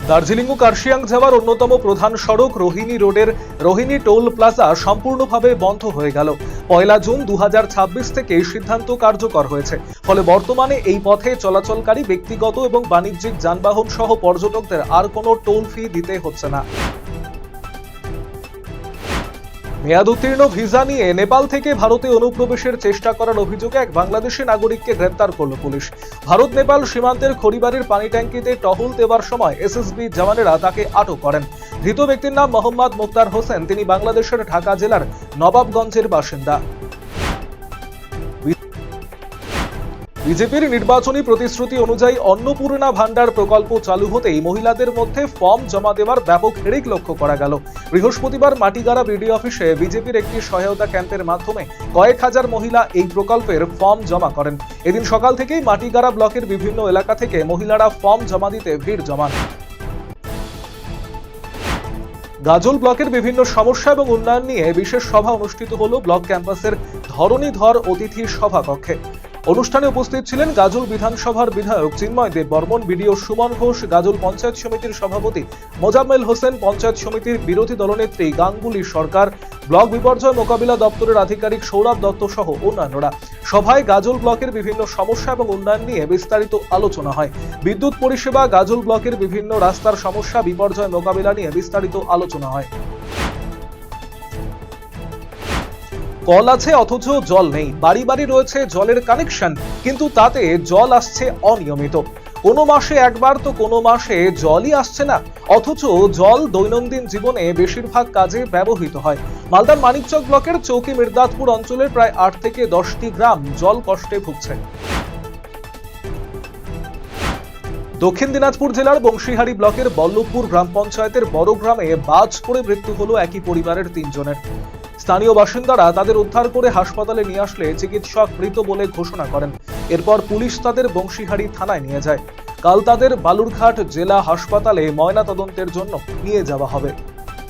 দার্জিলিং ও কার্শিয়াং যাওয়ার অন্যতম প্রধান সড়ক রোহিণী রোডের রোহিণী টোল প্লাজা সম্পূর্ণভাবে বন্ধ হয়ে গেল। 1 জুন 2026 থেকে সিদ্ধান্ত কার্যকর হয়েছে। ফলে বর্তমানে এই পথে চলাচলকারী ব্যক্তিগত এবং বাণিজ্যিক যানবাহন সহ পর্যটকদের আর কোনো টোল ফি দিতে হচ্ছে না। মেয়াদ উত্তীর্ণ ভিসা নিয়ে নেপাল থেকে ভারতে অনুপ্রবেশের চেষ্টা করার অভিযোগে এক বাংলাদেশি নাগরিককে গ্রেপ্তার করল পুলিশ। ভারত নেপাল সীমান্তের খড়িবাড়ির পানি ট্যাঙ্কিতে টহল দেওয়ার সময় এসএসবি জওয়ানেরা তাকে আটক করেন। ধৃত ব্যক্তির নাম মোহাম্মদ মুক্তার হোসেন। তিনি বাংলাদেশের ঢাকা জেলার নবাবগঞ্জের বাসিন্দা। বিজেপির নির্বাচনী প্রতিশ্রুতি অনুযায়ী অন্নপূর্ণা ভান্ডার প্রকল্প চালু হতেই মহিলাদের মধ্যে ফর্ম জমা দেওয়ার ব্যাপক হিড়িক লক্ষ্য করা গেল। বৃহস্পতিবার মাটিগাড়া বিডিও অফিসে বিজেপির একটি সহায়তা ক্যাম্পের মাধ্যমে কয়েক হাজার মহিলা এই প্রকল্পের ফর্ম জমা করেন। এদিন সকাল থেকেই মাটিগাড়া ব্লকের বিভিন্ন এলাকা থেকে মহিলারা ফর্ম জমা দিতে ভিড় জমান। গাজল ব্লকের বিভিন্ন সমস্যা এবং উন্নয়ন নিয়ে বিশেষ সভা অনুষ্ঠিত হলো ব্লক ক্যাম্পাসের ধরণীধর অতিথি সভাকক্ষে। অনুষ্ঠানে উপস্থিত ছিলেন গাজল বিধানসভার বিধায়ক চিন্ময় দেব বর্মন, বিডিও সুমন ঘোষ, গাজল পঞ্চায়েত সমিতির সভাপতি মোজাম্মেল হোসেন, পঞ্চায়েত সমিতির বিরোধী দলনেত্রী গাঙ্গুলি সরকার, ব্লক বিপর্যয় মোকাবিলা দপ্তরের আধিকারিক সৌরভ দত্ত সহ অন্যান্যরা। সভায় গাজল ব্লকের বিভিন্ন সমস্যা এবং উন্নয়ন নিয়ে বিস্তারিত আলোচনা হয়। বিদ্যুৎ পরিষেবা, গাজল ব্লকের বিভিন্ন রাস্তার সমস্যা, বিপর্যয় মোকাবিলা নিয়ে বিস্তারিত আলোচনা হয়। কল আছে অথচ জল নেই, বাড়ি বাড়ি রয়েছে জলের কানেকশন, কিন্তু তাতে জল আসছে অনিয়মিত। কোনো মাসে একবার তো কোনো মাসে জলই আসছে না, অথচ জল দৈনন্দিন জীবনে বেশিরভাগ কাজে ব্যবহৃত হয়। মালদার মানিকচক ব্লকের চৌকি মির্দাতপুর অঞ্চলের প্রায় 8 থেকে 10টি গ্রাম জল কষ্টে ভুগছে। দক্ষিণ দিনাজপুর জেলার বংশীহারি ব্লকের বল্লভপুর গ্রাম পঞ্চায়েতের বড় গ্রামে বাজ পড়ে মৃত্যু হলো একই পরিবারের 3 জনের। স্থানীয় বাসিন্দারা তাদের উদ্ধার করে হাসপাতালে নিয়ে আসলে চিকিৎসক মৃত বলে ঘোষণা করেন। এরপর পুলিশ তাদের বংশীহারি থানায় নিয়ে যায়। কাল তাদের বালুরঘাট জেলা হাসপাতালে ময়নাতদন্তের জন্য নিয়ে যাওয়া হবে।